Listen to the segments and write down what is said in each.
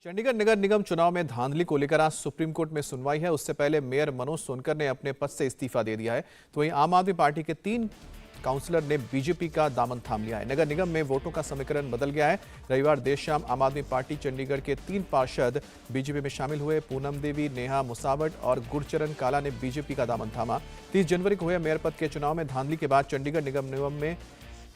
चंडीगढ़ नगर निगम चुनाव में धांधली को लेकर आज सुप्रीम कोर्ट में सुनवाई है। उससे पहले मेयर मनोज सोनकर ने अपने पद से इस्तीफा दे दिया है, तो वहीं आम आदमी पार्टी के 3 काउंसलर ने बीजेपी का दामन थाम लिया है। नगर निगम में वोटों का समीकरण बदल गया है। रविवार देर शाम आम आदमी पार्टी चंडीगढ़ के 3 पार्षद बीजेपी में शामिल हुए। पूनम देवी, नेहा मुसावट और गुरचरण काला ने बीजेपी का दामन थामा। 30 जनवरी को हुए मेयर पद के चुनाव में धांधली के बाद चंडीगढ़ निगम में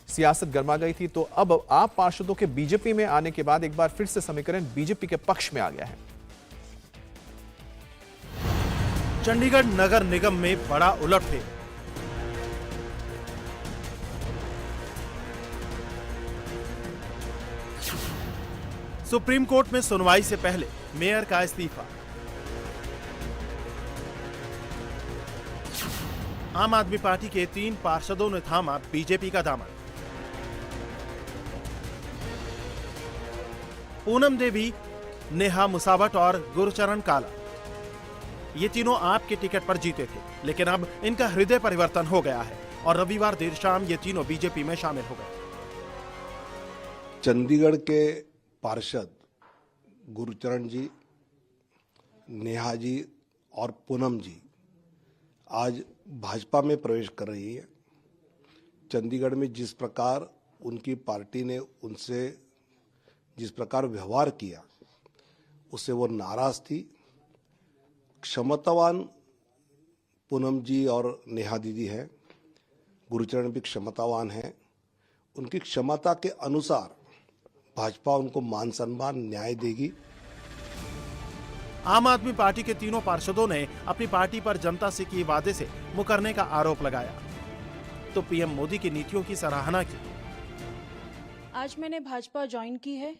सियासत गर्मा गई थी, तो अब आप पार्षदों के बीजेपी में आने के बाद एक बार फिर से समीकरण बीजेपी के पक्ष में आ गया है। चंडीगढ़ नगर निगम में बड़ा उलटफेर। सुप्रीम कोर्ट में सुनवाई से पहले मेयर का इस्तीफा। आम आदमी पार्टी के 3 पार्षदों ने थामा बीजेपी का दामन। पूनम देवी, नेहा मुसावट और गुरचरण काला, ये तीनों आपके टिकट पर जीते थे, लेकिन अब इनका हृदय परिवर्तन हो गया है और रविवार देर शाम ये तीनों बीजेपी में शामिल हो गए। चंडीगढ़ के पार्षद गुरचरण जी, नेहा जी और पूनम जी आज भाजपा में प्रवेश कर रही है। चंडीगढ़ में जिस प्रकार उनकी पार्टी ने उनसे जिस प्रकार व्यवहार किया, उससे वो नाराज थी। क्षमतावान पूनम जी और नेहा दीदी हैं, गुरचरण भी क्षमतावान हैं। उनकी क्षमता के अनुसार भाजपा उनको मान सम्मान न्याय देगी। आम आदमी पार्टी के तीनों पार्षदों ने अपनी पार्टी पर जनता से किए वादे से मुकरने का आरोप लगाया, तो पीएम मोदी की नीतियों की सराहना की। आज मैंने भाजपा ज्वाइन की है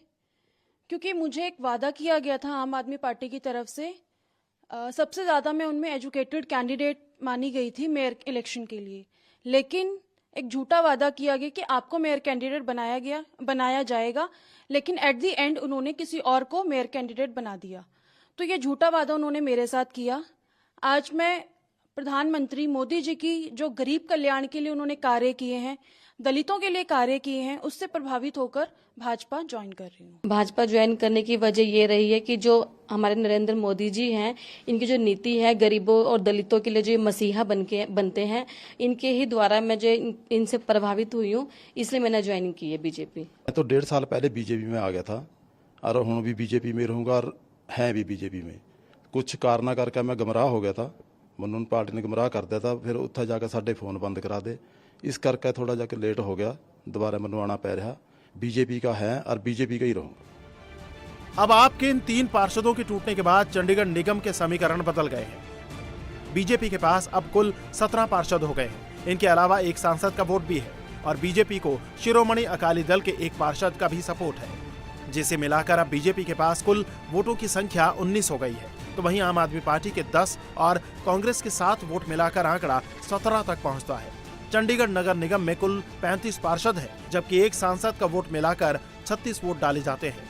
क्योंकि मुझे एक वादा किया गया था आम आदमी पार्टी की तरफ से। सबसे ज्यादा मैं उनमें एजुकेटेड कैंडिडेट मानी गई थी मेयर इलेक्शन के लिए, लेकिन एक झूठा वादा किया गया कि आपको मेयर कैंडिडेट बनाया जाएगा, लेकिन एट द एंड उन्होंने किसी और को मेयर कैंडिडेट बना दिया। तो ये झूठा वादा उन्होंने मेरे साथ किया। आज मैं प्रधानमंत्री मोदी जी की जो गरीब कल्याण के लिए उन्होंने कार्य किए हैं, दलितों के लिए कार्य किए हैं, उससे प्रभावित होकर भाजपा ज्वाइन कर रही हूँ। भाजपा ज्वाइन करने की वजह ये रही है कि जो हमारे नरेंद्र मोदी जी हैं, इनकी जो नीति है गरीबों और दलितों के लिए जो मसीहा बनते हैं, इनके ही द्वारा मैं जो इनसे प्रभावित हुई हूँ, इसलिए मैंने ज्वाइन की है बीजेपी। मैं तो 1.5 साल पहले बीजेपी में आ गया था और हूँ भी बीजेपी में रहूँगा और हैं भी बीजेपी में। कुछ कारणा करके मैं गुमराह हो गया था, ਮੈਨੂੰ पार्टी ने गुमराह कर दिया था, फिर उत्थे जाके साडे फोन बंद करा दे, इस करके थोड़ा जाके लेट हो गया, दोबारा मैनू आना पै रहा। बीजेपी का है और बीजेपी का ही रहूंगा। अब आपके इन 3 पार्षदों के टूटने के बाद चंडीगढ़ निगम के समीकरण बदल गए हैं। बीजेपी के पास अब कुल 17 पार्षद हो गए हैं। इनके अलावा एक सांसद का वोट भी है और बीजेपी को शिरोमणि अकाली दल के एक पार्षद का भी सपोर्ट है, जिसे मिलाकर अब बीजेपी के पास कुल वोटों की संख्या 19 हो गई है। तो वहीं आम आदमी पार्टी के 10 और कांग्रेस के 7 वोट मिलाकर आंकड़ा 17 तक पहुंचता है। चंडीगढ़ नगर निगम में कुल 35 पार्षद हैं, जबकि एक सांसद का वोट मिलाकर 36 वोट डाले जाते हैं।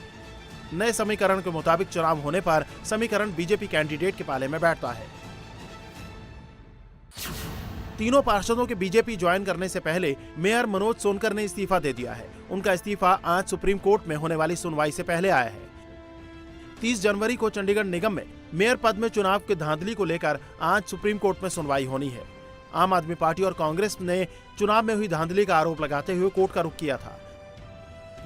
नए समीकरण के मुताबिक चुनाव होने पर समीकरण बीजेपी कैंडिडेट के पाले में बैठता है। तीनों पार्षदों के बीजेपी ज्वाइन करने से पहले मेयर मनोज सोनकर ने इस्तीफा दे दिया है। उनका इस्तीफा आज सुप्रीम कोर्ट में होने वाली सुनवाई से पहले आया है। 30 जनवरी को चंडीगढ़ निगम में मेयर पद में चुनाव के धांधली को लेकर आज सुप्रीम कोर्ट में सुनवाई होनी है। आम आदमी पार्टी और कांग्रेस ने चुनाव में हुई धांधली का आरोप लगाते हुए कोर्ट का रुख किया था,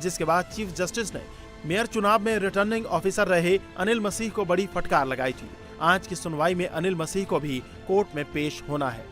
जिसके बाद चीफ जस्टिस ने मेयर चुनाव में रिटर्निंग ऑफिसर रहे अनिल मसीह को बड़ी फटकार लगाई थी। आज की सुनवाई में अनिल मसीह को भी कोर्ट में पेश होना है।